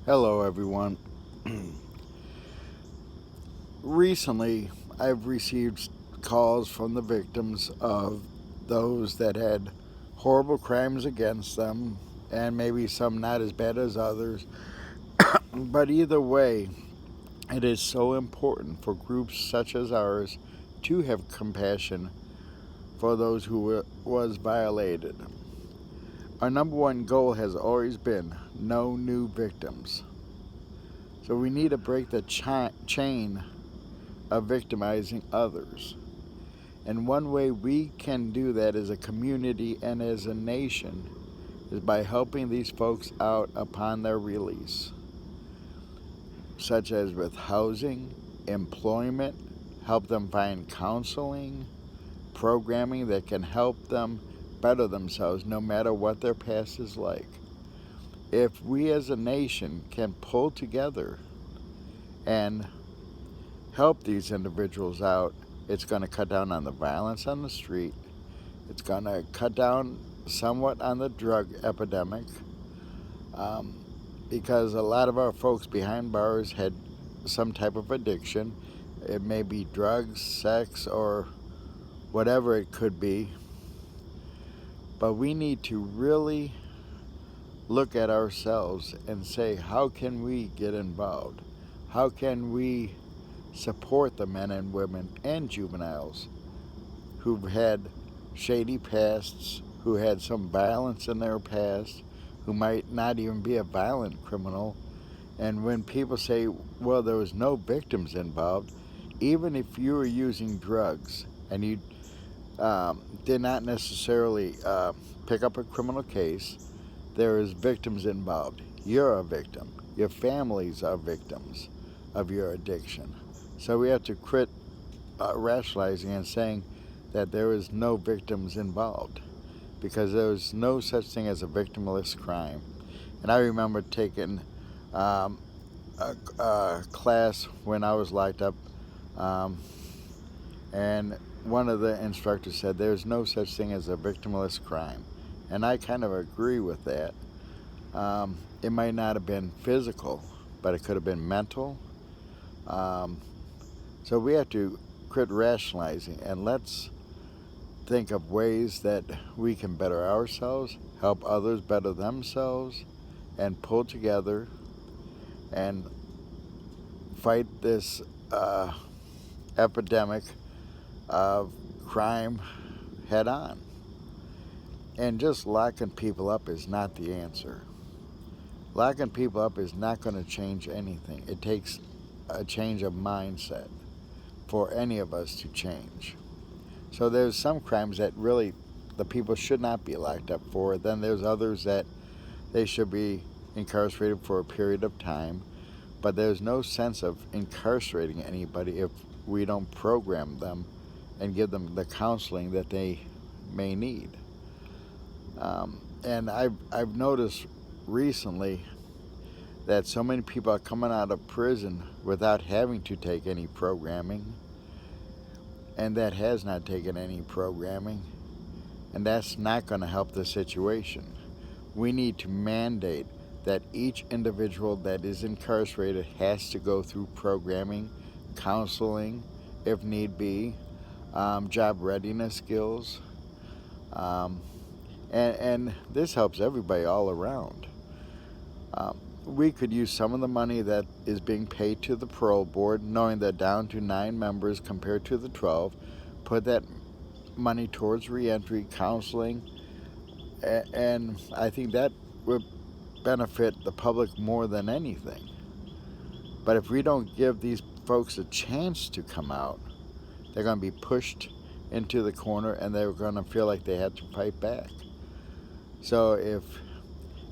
Hello, everyone. Recently, I've received calls from the victims of those that had horrible crimes against them, and maybe some not as bad as others. But either way, it is so important for groups such as ours to have compassion for those who was violated. Our number one goal has always been no new victims. So we need to break the chain of victimizing others. And one way we can do that as a community and as a nation is by helping these folks out upon their release, such as with housing, employment, help them find counseling, programming that can help them better themselves no matter what their past is like. If we as a nation can pull together and help these individuals out, it's going to cut down on the violence on the street. It's going to cut down somewhat on the drug epidemic, um, because a lot of our folks behind bars had some type of addiction. It may be drugs, sex, or whatever it could be. But we need to really look at ourselves and say, how can we get involved? How can we support the men and women and juveniles who've had shady pasts, who had some violence in their past, who might not even be a violent criminal? And when people say, well, there was no victims involved, even if you were using drugs and you did not necessarily pick up a criminal case, there is victims involved. You're a victim. Your families are victims of your addiction. So we have to quit rationalizing and saying that there is no victims involved, because there is no such thing as a victimless crime. And I remember taking um, a class when I was locked up, um, and one of the instructors said there's no such thing as a victimless crime. And I kind of agree with that. It might not have been physical, but it could have been mental. Um, so we have to quit rationalizing and let's think of ways that we can better ourselves, help others better themselves, and pull together and fight this epidemic of crime head on. And just locking people up is not the answer. Locking people up is not going to change anything. It takes a change of mindset for any of us to change. So there's some crimes that really the people should not be locked up for. Then there's others that they should be incarcerated for a period of time. But there's no sense of incarcerating anybody if we don't program them and give them the counseling that they may need. And I've noticed recently that so many people are coming out of prison without having to take any programming, and that has not taken any programming, and that's not going to help the situation. We need to mandate that each individual that is incarcerated has to go through programming, counseling, if need be, job readiness skills, um, and this helps everybody all around. We could use some of the money that is being paid to the parole board, knowing that down to 9 members compared to the 12, put that money towards reentry counseling, and I think that would benefit the public more than anything. But if we don't give these folks a chance to come out, they're going to be pushed into the corner and they're going to feel like they have to fight back. So if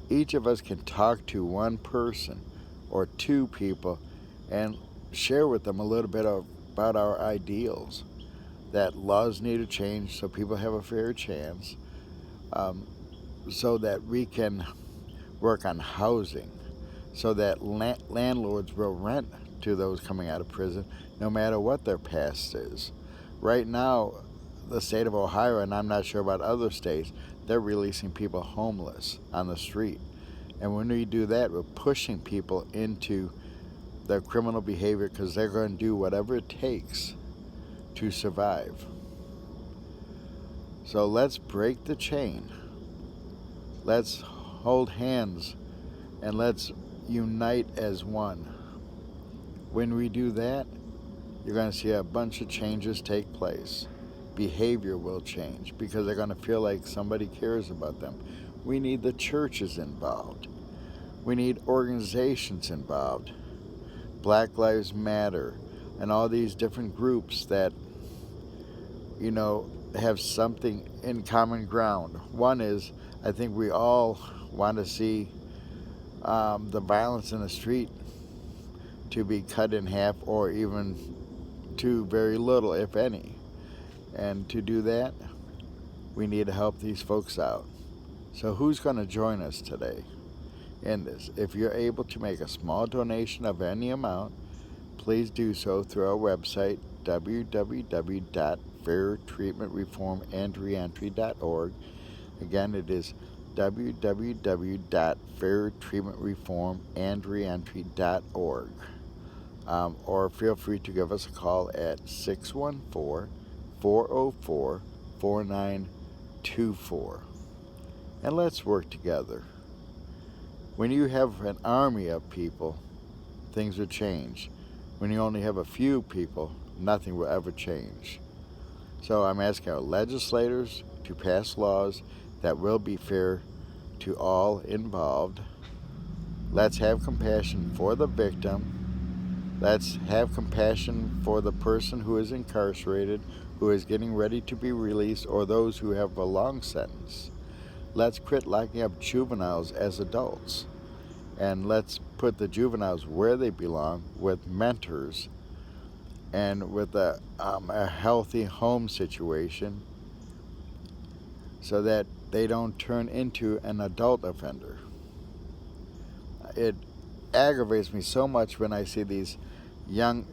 each of us can talk to one person or 2 people and share with them a little bit about our ideals, that laws need to change so people have a fair chance, so that we can work on housing, so that landlords will rent to those coming out of prison no matter what their past is. Right now, the state of Ohio, and I'm not sure about other states, they're releasing people homeless on the street. And when we do that, we're pushing people into their criminal behavior because they're going to do whatever it takes to survive. So let's break the chain. Let's hold hands and let's unite as one. When we do that, you're going to see a bunch of changes take place. Behavior will change because they're going to feel like somebody cares about them. We need the churches involved. We need organizations involved. Black Lives Matter and all these different groups that, have something in common ground. One is, I think we all want to see the violence in the street to be cut in half or even to very little, if any. And to do that, we need to help these folks out. So who's going to join us today in this? If you're able to make a small donation of any amount, please do so through our website, www.fairtreatmentreformandreentry.org. Again, it is www.fairtreatmentreformandreentry.org. Or feel free to give us a call at 614-404-4924. And let's work together. When you have an army of people, things will change. When you only have a few people, nothing will ever change. So I'm asking our legislators to pass laws that will be fair to all involved. Let's have compassion for the victim. Let's have compassion for the person who is incarcerated, who is getting ready to be released, or those who have a long sentence. Let's quit locking up juveniles as adults. And let's put the juveniles where they belong, with mentors and with a healthy home situation, so that they don't turn into an adult offender. It aggravates me so much when I see these young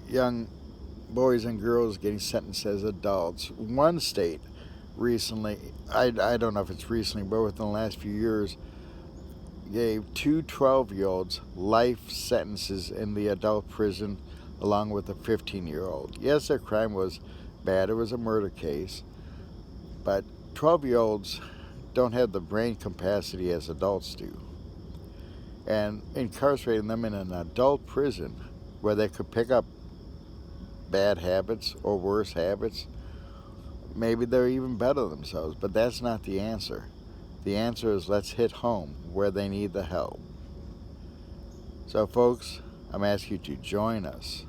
boys and girls getting sentenced as adults. One state recently, I don't know if it's recently, but within the last few years, gave two 12-year-olds life sentences in the adult prison along with a 15-year-old. Yes, their crime was bad. It was a murder case. But 12-year-olds don't have the brain capacity as adults do. And incarcerating them in an adult prison where they could pick up bad habits or worse habits, maybe they're even better themselves, but that's not the answer. The answer is let's hit home where they need the help. So folks, I'm asking you to join us.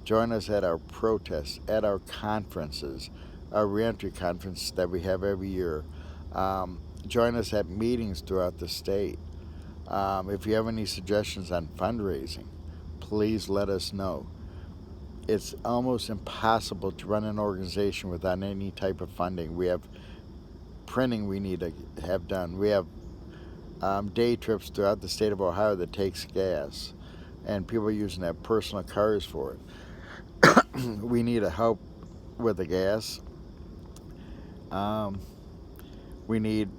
Join us at our protests, at our conferences, our reentry conference that we have every year. Join us at meetings throughout the state. If you have any suggestions on fundraising, please let us know. It's almost impossible to run an organization without any type of funding. We have printing we need to have done. We have day trips throughout the state of Ohio that takes gas, and people are using their personal cars for it. We need a help with the gas. We need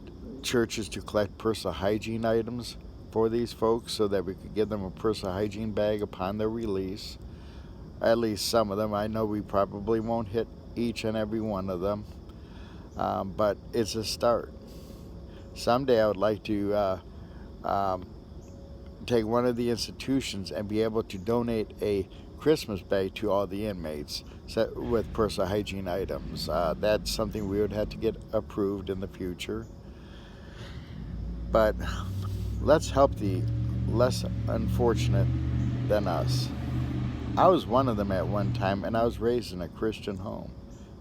churches to collect personal hygiene items for these folks so that we could give them a personal hygiene bag upon their release. At least some of them. I know we probably won't hit each and every one of them, but it's a start. Someday I would like to take one of the institutions and be able to donate a Christmas bag to all the inmates with personal hygiene items. That's something we would have to get approved in the future. But let's help the less unfortunate than us. I was one of them at one time, and I was raised in a Christian home.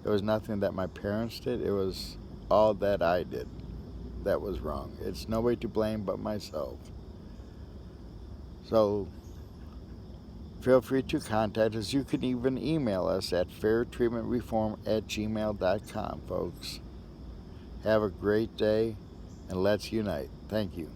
It was nothing that my parents did. It was all that I did that was wrong. It's nobody to blame but myself. So feel free to contact us. You can even email us at fairtreatmentreform@gmail.com, folks. Have a great day, and let's unite. Thank you.